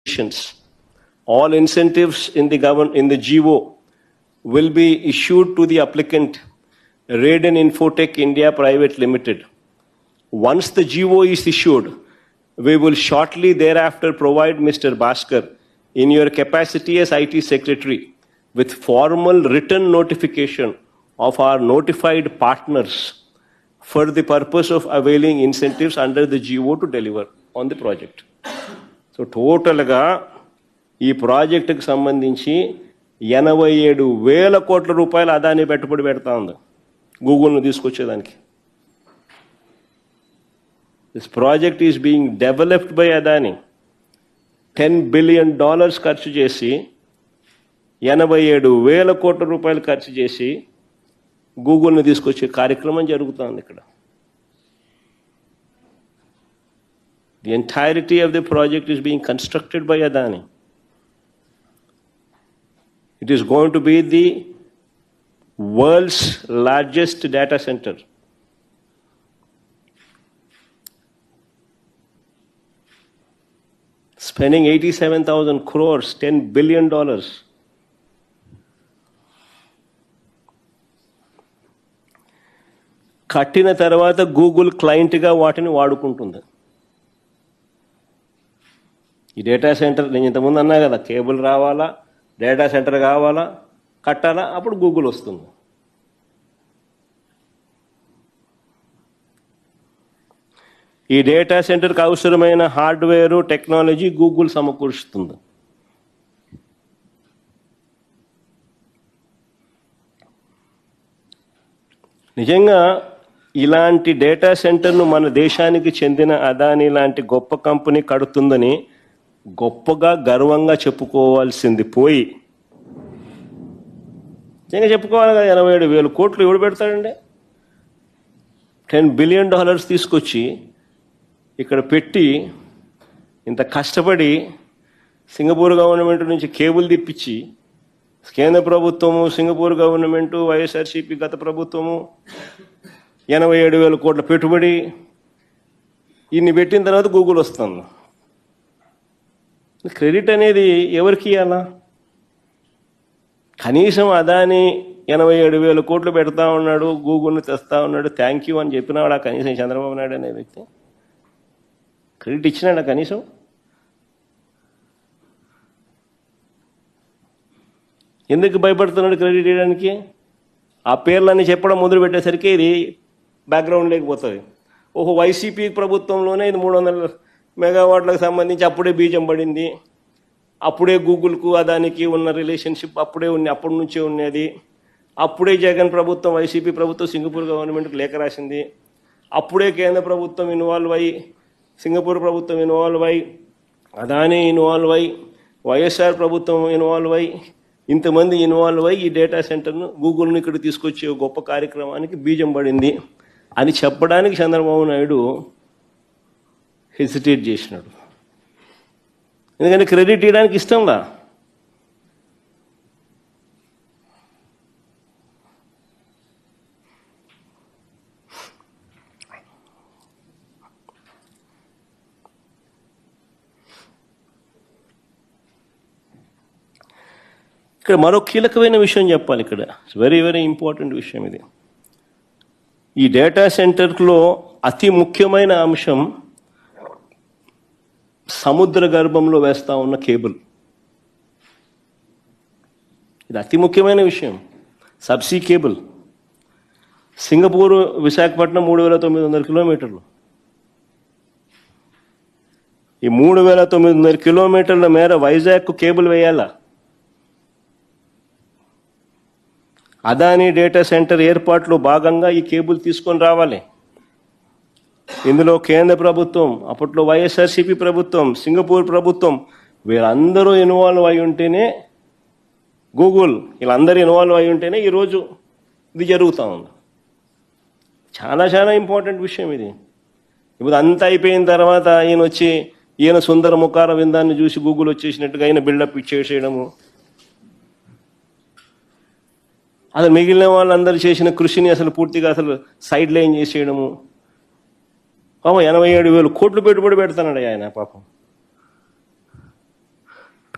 All incentives in the GO will be issued to the applicant, Raiden Infotech India Private Limited. Once the GO is issued, we will shortly thereafter provide Mr. Bhaskar in your capacity as IT Secretary with formal written notification of our notified partners for the purpose of availing incentives under the GO to deliver on the project. So total ga ఈ ప్రాజెక్టుకు సంబంధించి 87,000 కోట్ల రూపాయలు అదాని పెట్టుబడి పెడతా ఉంది గూగుల్ను తీసుకొచ్చేదానికి. This project is being developed by Adani. $10 billion ఖర్చు చేసి 87,000 కోట్ల రూపాయలు ఖర్చు చేసి గూగుల్ను తీసుకొచ్చే కార్యక్రమం జరుగుతుంది ఇక్కడ. The entirety of the project is being constructed by Adani. It is going to be the world's largest data center. Spending 87,000 crores, $10 billion. కట్టిన తర్వాత గూగుల్ క్లయింట్గా వాటిని వాడుకుంటుంది. ఈ డేటా సెంటర్ నేను ఇంతకుముందు అన్నా కదా, కేబుల్ రావాలా, డేటా సెంటర్ కావాలా, కట్టాలా, అప్పుడు గూగుల్ వస్తుంది. ఈ డేటా సెంటర్కి అవసరమైన హార్డ్వేరు టెక్నాలజీ గూగుల్ సమకూరుస్తుంది. నిజంగా ఇలాంటి డేటా సెంటర్ను మన దేశానికి చెందిన అదాని లాంటి గొప్ప కంపెనీ కడుతుందని గొప్పగా గర్వంగా చెప్పుకోవాల్సింది పోయి నిజంగా చెప్పుకోవాలి కదా, 87,000 కోట్లు ఎవడు పెడతాడండి? $10 బిలియన్ తీసుకొచ్చి ఇక్కడ పెట్టి ఇంత కష్టపడి సింగపూర్ గవర్నమెంట్ నుంచి కేబుల్ తిప్పించి కేంద్ర ప్రభుత్వము, సింగపూర్ గవర్నమెంటు, వైఎస్ఆర్సీపీ గత ప్రభుత్వము 87,000 కోట్ల పెట్టుబడి ఇన్ని పెట్టిన తర్వాత గూగుల్ వస్తుంది. క్రెడిట్ అనేది ఎవరికి ఇవ్వాలా? కనీసం అదాని 87,000 కోట్లు పెడతా ఉన్నాడు, గూగుల్ని తెస్తా ఉన్నాడు, థ్యాంక్ యూ అని చెప్పినాడు. ఆ కనీసం చంద్రబాబు నాయుడు అనే వ్యక్తి క్రెడిట్ ఇచ్చినాడా? కనీసం ఎందుకు భయపడుతున్నాడు క్రెడిట్ ఇవ్వడానికి? ఆ పేర్లన్నీ చెప్పడం మొదలు పెట్టేసరికి ఇది బ్యాక్గ్రౌండ్ లేకపోతుంది. ఓహో, వైసీపీ ప్రభుత్వంలోనే ఇది 300 మెగావాట్లకు సంబంధించి అప్పుడే బీజం పడింది, అప్పుడే గూగుల్కు అదానికి ఉన్న రిలేషన్షిప్ అప్పటి నుంచే ఉన్నది, అప్పుడే జగన్ ప్రభుత్వం, వైసీపీ ప్రభుత్వం సింగపూర్ గవర్నమెంట్కి లేఖ రాసింది, అప్పుడే కేంద్ర ప్రభుత్వం ఇన్వాల్వ్ అయ్యి, సింగపూర్ ప్రభుత్వం ఇన్వాల్వ్ అయ్యి, అదాని ఇన్వాల్వ్ అయ్యి, వైఎస్ఆర్ ప్రభుత్వం ఇన్వాల్వ్ అయ్యి, ఇంతమంది ఇన్వాల్వ్ అయ్యి ఈ డేటా సెంటర్ను గూగుల్ని ఇక్కడ తీసుకొచ్చే గొప్ప కార్యక్రమానికి బీజం పడింది అని చెప్పడానికి చంద్రబాబు నాయుడు హెసిటేట్ చేసినాడు. ఎందుకంటే క్రెడిట్ ఇవ్వడానికి ఇష్టంలా. ఇక్కడ మరో కీలకమైన విషయం చెప్పాలి. ఇక్కడ వెరీ వెరీ ఇంపార్టెంట్ విషయం ఇది. ఈ డేటా సెంటర్లో అతి ముఖ్యమైన అంశం సముద్ర గర్భంలో వేస్తా ఉన్న కేబుల్. ఇది అతి ముఖ్యమైన విషయం. Subsea cable. సింగపూర్ విశాఖపట్నం 3,900 కిలోమీటర్లు. ఈ 3,900 కిలోమీటర్ల మేర వైజాగ్కు కేబుల్ వేయాలా? అదానీ డేటా సెంటర్ ఏర్పాట్లో భాగంగా ఈ కేబుల్ తీసుకొని రావాలి. ఇందులో కేంద్ర ప్రభుత్వం, అప్పట్లో వైఎస్ఆర్సీపీ ప్రభుత్వం, సింగపూర్ ప్రభుత్వం వీళ్ళందరూ ఇన్వాల్వ్ అయి ఉంటేనే, గూగుల్ వీళ్ళందరూ ఇన్వాల్వ్ అయి ఉంటేనే ఈరోజు ఇది జరుగుతూ ఉంది. చాలా చాలా ఇంపార్టెంట్ విషయం ఇది. ఇప్పుడు అంతా అయిపోయిన తర్వాత ఈయన సుందర ముఖార విందాన్ని చూసి గూగుల్ వచ్చేసినట్టుగా ఆయన బిల్డప్ ఇచ్చేసేయడము, అసలు మిగిలిన వాళ్ళందరూ చేసిన కృషిని అసలు పూర్తిగా అసలు సైడ్ లైన్ చేసేయడము. పాపం 87,000 కోట్లు పెట్టుబడి పెడతానండి ఆయన. పాపం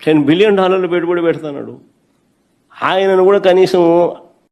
$10 బిలియన్ పెట్టుబడి పెడుతున్నాడు. ఆయనను కూడా కనీసం